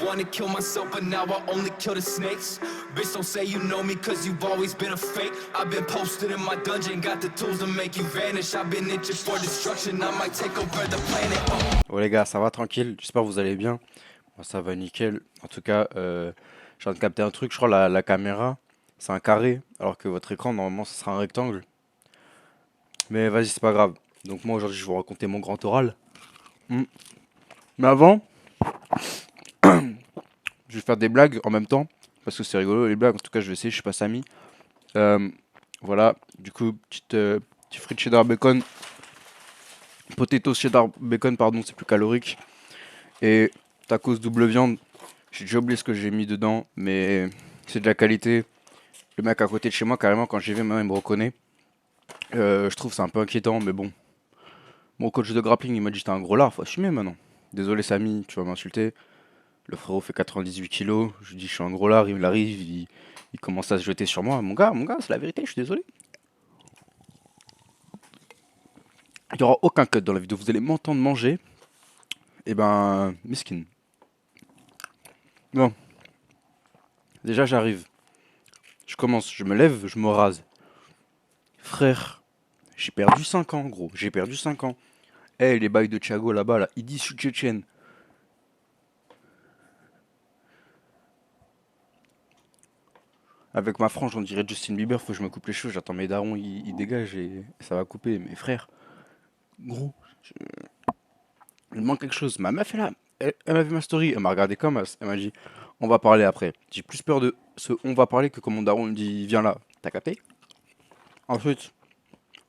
wanna kill myself, but now I only kill the snakes. Bitch, don't say you know me, cause you've always been a fake. I've been posted in my dungeon, got the tools to make you vanish. I've been itching for destruction, I might take over the planet. Ouais les gars, ça va tranquille, j'espère que vous allez bien. Moi, ça va nickel. En tout cas, je viens de capter un truc, je crois la caméra, c'est un carré, alors que votre écran, normalement, ce sera un rectangle. Mais vas-y, c'est pas grave. Donc moi, aujourd'hui, je vais vous raconter mon grand oral. Hmm. Mais avant, je vais faire des blagues en même temps, parce que c'est rigolo, les blagues, en tout cas, je vais essayer, je suis pas Samy. Euh, voilà, du coup, petit frites cheddar bacon, potatoes cheddar bacon, pardon, c'est plus calorique. Et tacos double viande, j'ai déjà oublié ce que j'ai mis dedans, mais c'est de la qualité. Le mec à côté de chez moi, carrément, quand j'y vais, maintenant, il me reconnaît. Je trouve c'est un peu inquiétant, mais bon. Mon coach de grappling, il m'a dit t'es un gros lard, faut assumer maintenant. Désolé Samy, tu vas m'insulter. Le frérot fait 98 kilos, je lui dis je suis un gros lard, il arrive, il commence à se jeter sur moi. Mon gars, c'est la vérité, je suis désolé. Il n'y aura aucun cut dans la vidéo, vous allez m'entendre manger. Et ben, miskin. Bon, déjà j'arrive. Je commence, je me lève, je me rase. Frère, j'ai perdu 5 ans, gros, j'ai perdu 5 ans. Eh, les bails de Thiago là-bas, là, ils disent je suis tchétchène. Avec ma frange, on dirait Justin Bieber, faut que je me coupe les cheveux, j'attends mes darons, ils dégagent et ça va couper. Mais frère, gros, il manque quelque chose. Ma meuf est là, elle m'a vu ma story, elle m'a regardé comme as, elle m'a dit, on va parler après. J'ai plus peur de ce on va parler que quand mon daron me dit, viens là, t'as capté? Ensuite,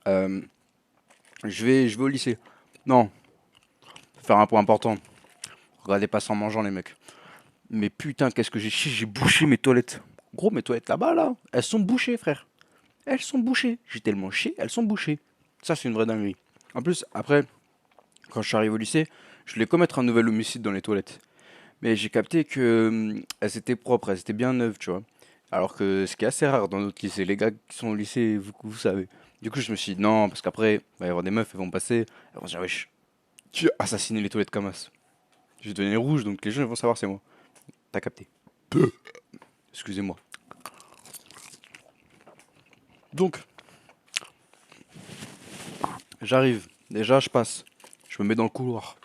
euh, je vais au lycée. Non, faut faire un point important. Regardez pas ça en mangeant les mecs. Mais putain, qu'est-ce que j'ai chié, j'ai bouché mes toilettes. Gros, mes toilettes là-bas, là, elles sont bouchées, frère. Elles sont bouchées. J'ai tellement chié, elles sont bouchées. Ça, c'est une vraie dinguerie. En plus, après, quand je suis arrivé au lycée, je voulais commettre un nouvel homicide dans les toilettes. Mais j'ai capté que elles étaient propres, elles étaient bien neuves, tu vois. Alors que ce qui est assez rare dans notre lycée, les gars qui sont au lycée, vous savez. Du coup, je me suis dit non, parce qu'après, il va y avoir des meufs, elles vont passer, elles vont se dire, wesh, tu as assassiné les toilettes comme as. J'ai donné rouge, donc les gens ils vont savoir c'est moi. T'as capté. Excusez-moi. Donc, j'arrive. Déjà, je passe. Je me mets dans le couloir.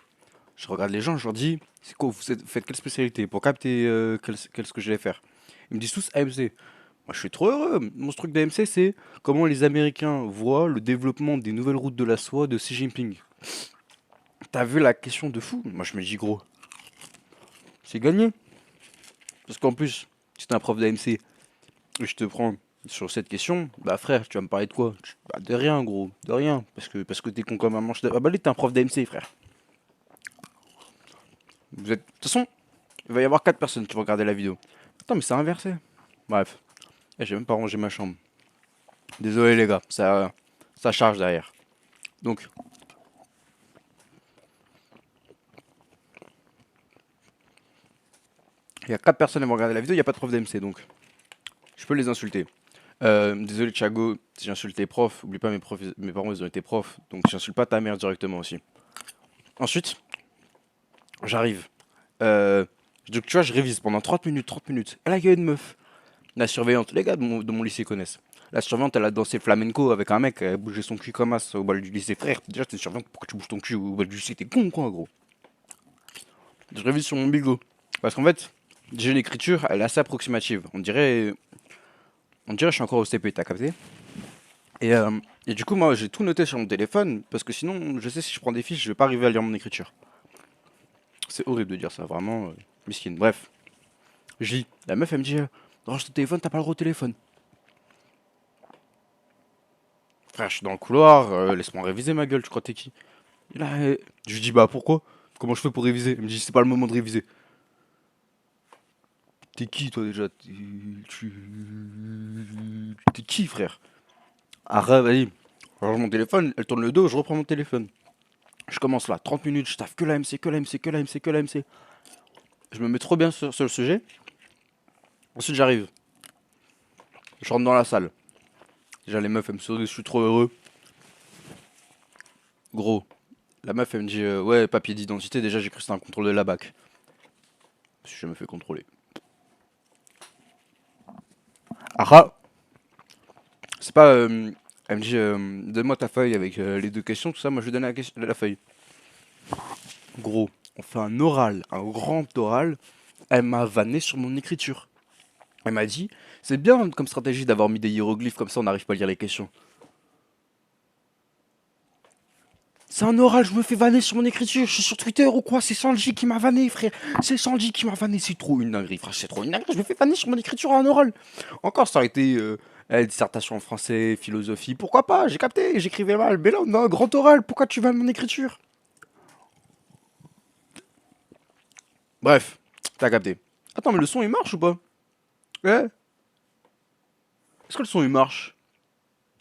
Je regarde les gens, je leur dis, c'est quoi, faites quelle spécialité pour capter ce que je vais faire. Ils me disent tous AMC. Moi, je suis trop heureux. Mon truc d'AMC, c'est comment les Américains voient le développement des nouvelles routes de la soie de Xi Jinping. T'as vu la question de fou? Moi, je me dis, gros, c'est gagné. Parce qu'en plus, si t'es un prof d'AMC, je te prends sur cette question, bah frère, tu vas me parler de quoi? Bah, de rien, gros, de rien. Parce que t'es con comme un manche de... Ah bah lui, t'es un prof d'AMC, frère. Vous êtes... De toute façon, il va y avoir 4 personnes qui vont regarder la vidéo. Attends, mais c'est inversé. Bref. J'ai même pas rangé ma chambre. Désolé les gars, ça charge derrière. Donc, il y a 4 personnes qui vont regarder la vidéo, il n'y a pas de prof d'AMC, donc je peux les insulter. Désolé Thiago, si j'ai insulté les profs, oublie pas mes parents ils ont été profs, donc j'insulte pas ta mère directement aussi. Ensuite, j'arrive. Donc tu vois, je révise pendant 30 minutes, 30 minutes. Et là, il y a une meuf. La surveillante, les gars de mon lycée connaissent. La surveillante, elle a dansé flamenco avec un mec, elle a bougé son cul comme as au bal du lycée. Frère, déjà, t'es une surveillante, pourquoi tu bouges ton cul au bal du lycée? T'es con, quoi, gros. Je révise sur mon bigot. Parce qu'en fait, j'ai une écriture, elle est assez approximative. On dirait que je suis encore au CP, t'as capté? Et, euh, et du coup, moi, j'ai tout noté sur mon téléphone, parce que sinon, je sais si je prends des fiches, je vais pas arriver à lire mon écriture. C'est horrible de dire ça, vraiment, miskin. Bref, je lis. La meuf, elle me dit, range ton téléphone, t'as pas le droit au téléphone. Frère, je suis dans le couloir, laisse-moi réviser ma gueule, tu crois t'es qui? Et là, je lui dis, bah pourquoi? Comment je fais pour réviser? Elle me dit, c'est pas le moment de réviser. T'es qui, toi, déjà? T'es qui, frère? Arrête, vas-y. Je range mon téléphone, elle tourne le dos, je reprends mon téléphone. Je commence là, 30 minutes, je taffe que la MC, que la MC, que la MC, que la MC. Je me mets trop bien sur le sujet. Ensuite, j'arrive. Je rentre dans la salle. Déjà, les meufs, elles me sourient, je suis trop heureux. Gros, la meuf, elle me dit, ouais, papier d'identité. Déjà, j'ai cru que c'était un contrôle de la BAC. Je me suis jamais fait contrôler. Ah, c'est pas. Elle me dit, donne-moi ta feuille avec les deux questions, tout ça. Moi, je lui donne la feuille. Gros, on fait un oral, un grand oral. Elle m'a vanné sur mon écriture. Elle m'a dit, c'est bien comme stratégie d'avoir mis des hiéroglyphes comme ça, on n'arrive pas à lire les questions. C'est un oral, je me fais vanner sur mon écriture, je suis sur Twitter ou quoi? C'est Sanji qui m'a vanné, frère. C'est Sanji qui m'a vanné, c'est trop une dinguerie, frère. C'est trop une dinguerie, je me fais vanner sur mon écriture à un oral. Encore, ça aurait été dissertation en français, philosophie, pourquoi pas? J'ai capté, j'écrivais mal. Mais là, on a un grand oral, pourquoi tu vannes mon écriture? Bref, t'as capté. Attends, mais le son il marche ou pas? Ouais. Est-ce que le son il marche?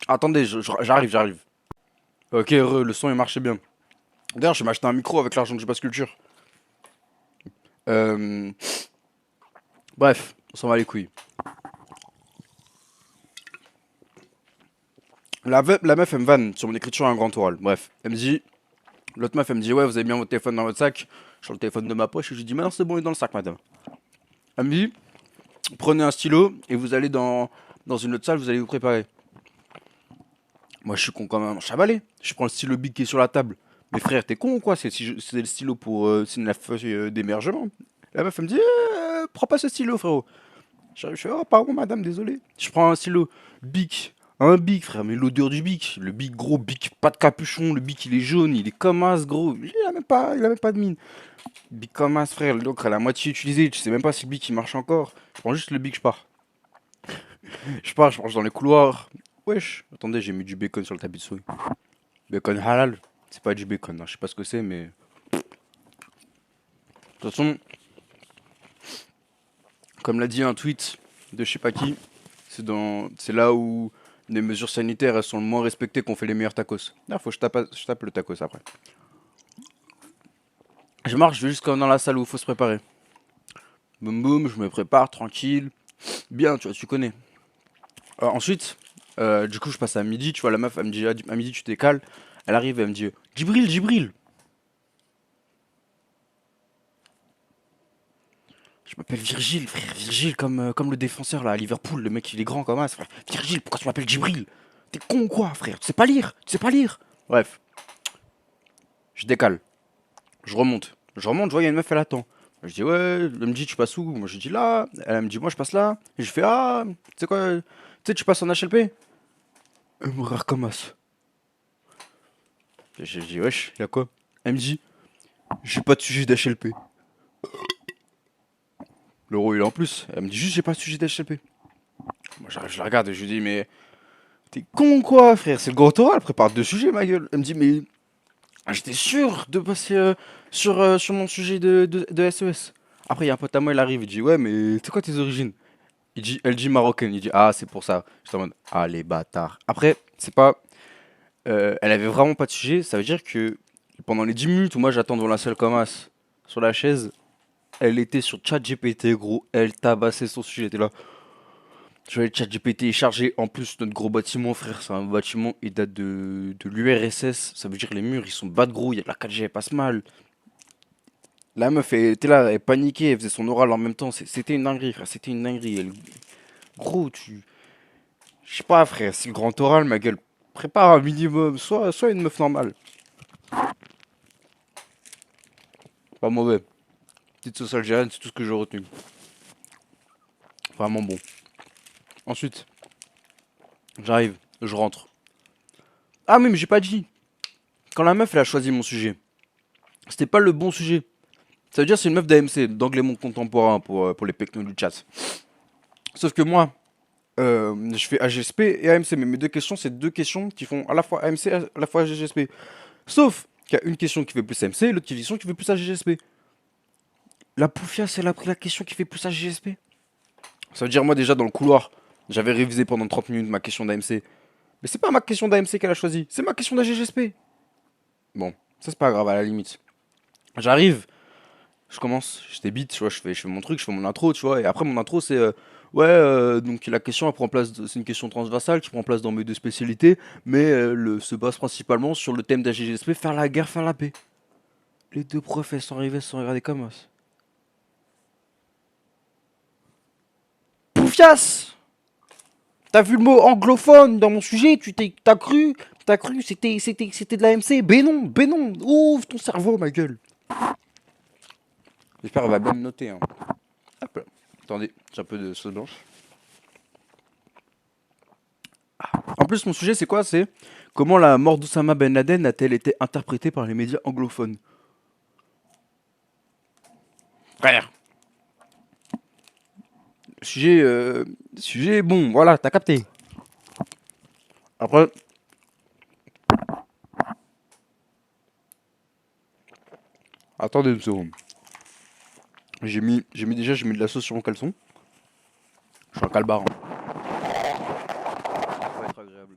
Attendez, j'arrive. Ok, heureux, le son il marchait bien. D'ailleurs, je vais m'acheter un micro avec l'argent que j'ai pas culture. Euh... Bref, on s'en va les couilles. La meuf, elle me vanne sur mon écriture à un grand oral. Bref, elle me dit. L'autre meuf, elle me dit, ouais, vous avez bien votre téléphone dans votre sac. Je sors le téléphone de ma poche et je lui dis, mais non, c'est bon, il est dans le sac, madame. Elle me dit, prenez un stylo et vous allez dans une autre salle, vous allez vous préparer. Moi, je suis con comme un chavalé. Je prends le stylo big qui est sur la table. Mais frère, t'es con ou quoi? C'est le stylo pour signer la feuille d'émergement. La meuf, elle me dit, prends pas ce stylo, frérot. Je fais, oh, pardon, madame, désolé. Je prends un stylo bic. Un bic, frère, mais l'odeur du bic. Le bic gros, bic, pas de capuchon. Le bic, il est jaune, il est comme as, gros. Il a même pas de mine. Bic comme as, frère. L'encre, elle est à moitié utilisée. Tu sais même pas si le bic, il marche encore. Je prends juste le bic, je pars. Je marche dans les couloirs. Wesh. Attendez, j'ai mis du bacon sur le tapis de souris. Bacon halal. C'est pas du bacon, hein. Je sais pas ce que c'est, mais. De toute façon, comme l'a dit un tweet de je sais pas qui, c'est là où les mesures sanitaires elles sont le moins respectées qu'on fait les meilleurs tacos. Là, faut que je tape le tacos après. Je marche jusqu'à dans la salle où il faut se préparer. Boum boum, je me prépare tranquille. Bien, tu vois, tu connais. Ensuite, du coup, je passe à midi, tu vois, la meuf, elle me dit, à midi, tu décales. Elle arrive, elle me dit, Djibril, Djibril. Je m'appelle Virgile, frère. Virgile, comme le défenseur là à Liverpool. Le mec, il est grand comme ça, frère. Virgile, pourquoi tu m'appelles Djibril? T'es con ou quoi, frère? Tu sais pas lire? Tu sais pas lire? Bref, je décale. Je remonte. Je vois, il y a une meuf, elle attend. Je dis, ouais, elle me dit, tu passes où? Moi, je dis là. Elle me dit, moi, je passe là. Et je fais, ah, tu sais quoi? Tu sais, tu passes en HLP? Elle me regarde comme ça. Je dis, wesh, y'a quoi? Elle me dit, j'ai pas de sujet d'HLP. L'euro, il est en plus. Elle me dit juste, j'ai pas de sujet d'HLP. Moi, j'arrive, je la regarde et je lui dis, mais t'es con ou quoi, frère? C'est le grand oral, prépare deux sujets, ma gueule. Elle me dit, mais j'étais sûr de passer sur mon sujet de SES. Après, il y a un pote à moi, il arrive, il dit, ouais, mais c'est quoi tes origines? Elle dit marocaine. Il dit, ah, c'est pour ça. J'étais en mode, ah, les bâtards. Après, c'est pas. Elle avait vraiment pas de sujet. Ça veut dire que pendant les 10 minutes où moi j'attends devant la salle comme as, sur la chaise, elle était sur ChatGPT, gros. Elle tabassait son sujet. Elle était là. Je vois le ChatGPT est chargé. En plus, notre gros bâtiment, frère, c'est un bâtiment, il date de l'URSS. Ça veut dire que les murs, ils sont bas de gros. Il y a de la 4G, elle passe mal. La meuf, elle était là, elle paniquait, elle faisait son oral en même temps. C'était une dinguerie, frère. C'était une dinguerie. Gros, tu. Je sais pas, frère, c'est le grand oral, ma gueule. Prépare un minimum. Soit une meuf normale. Pas mauvais. Petite sauce algérienne, c'est tout ce que j'ai retenu. Vraiment bon. Ensuite, j'arrive, je rentre. Ah, mais j'ai pas dit. Quand la meuf, elle a choisi mon sujet, c'était pas le bon sujet. Ça veut dire que c'est une meuf d'AMC, d'anglais monde contemporain pour les pecnos du chat. Sauf que moi, je fais AGSP et AMC, mais mes deux questions, c'est deux questions qui font à la fois AMC, à la fois AGSP. Sauf qu'il y a une question qui fait plus AMC et l'autre question qui fait plus AGSP. La poufiasse, elle a pris la question qui fait plus AGSP. Ça veut dire, moi, déjà, dans le couloir, j'avais révisé pendant 30 minutes ma question d'AMC. Mais c'est pas ma question d'AMC qu'elle a choisie, c'est ma question d'AGSP. Bon, ça c'est pas grave, à la limite. J'arrive, je commence, je débite, tu vois, je fais mon truc, je fais mon intro, tu vois, et après mon intro c'est ouais, donc la question elle prend place, c'est une question transversale qui prend place dans mes deux spécialités, mais se base principalement sur le thème d'AGSP, faire la guerre, faire la paix. Les deux profs elles sont arrivées, elles se sont regardées comme ça. Fias, t'as vu le mot anglophone dans mon sujet, t'as cru, c'était de la MC. Ben non, ouvre ton cerveau, ma gueule. J'espère qu'elle va bien me noter. Hein. Hop là. Attendez, j'ai un peu de sauce blanche. En plus, mon sujet, c'est quoi? C'est comment la mort d'Oussama Ben Laden a-t-elle été interprétée par les médias anglophones? Frère. Sujet bon, voilà, t'as capté. Après, attendez une seconde. J'ai mis de la sauce sur mon caleçon. Je suis un calbar. Hein. Ça va être agréable.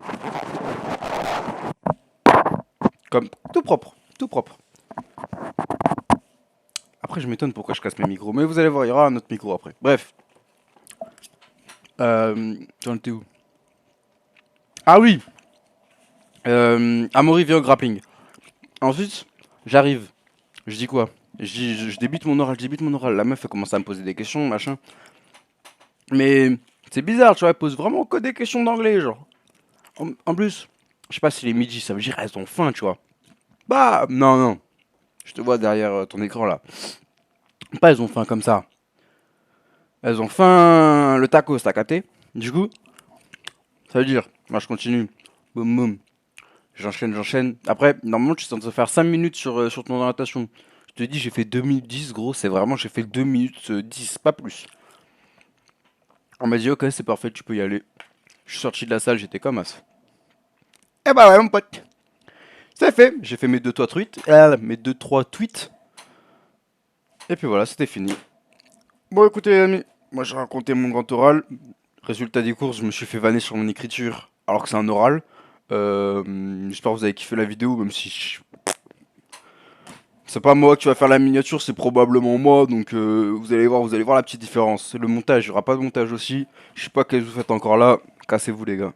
Comme tout propre, tout propre. Après, je m'étonne pourquoi je casse mes micros, mais vous allez voir, il y aura un autre micro après. Bref. J'en étais où? Ah oui. Amaury vient au grappling. Ensuite, j'arrive. Je dis quoi? Je débute mon oral. La meuf, elle commence à me poser des questions, machin. Mais c'est bizarre, tu vois, elle pose vraiment que des questions d'anglais, genre. En plus, je sais pas si les midis, ça veut dire elles ont faim, tu vois. Bah, non. Je te vois derrière ton écran là. Pas elles ont faim comme ça. Elles ont faim le tacos, t'as capté? Du coup, ça veut dire, moi je continue. Boum boum. J'enchaîne. Après, normalement, tu es censé faire 5 minutes sur ton orientation. Je te dis, j'ai fait 2 minutes 10, gros. C'est vraiment, j'ai fait 2 minutes 10, pas plus. On m'a dit, ok, c'est parfait, tu peux y aller. Je suis sorti de la salle, j'étais comme as. Eh bah ouais, mon pote. C'est fait. J'ai fait mes 2-3 tweets. Mes 2-3 tweets. Et puis voilà, c'était fini. Bon, écoutez, les amis. Moi, j'ai raconté mon grand oral. Résultat des courses, je me suis fait vanner sur mon écriture. Alors que c'est un oral. J'espère que vous avez kiffé la vidéo, même si c'est pas moi qui va faire la miniature, c'est probablement moi, donc vous allez voir la petite différence. Le montage, il y aura pas de montage aussi. Je sais pas qu'est-ce que vous faites encore là. Cassez-vous les gars.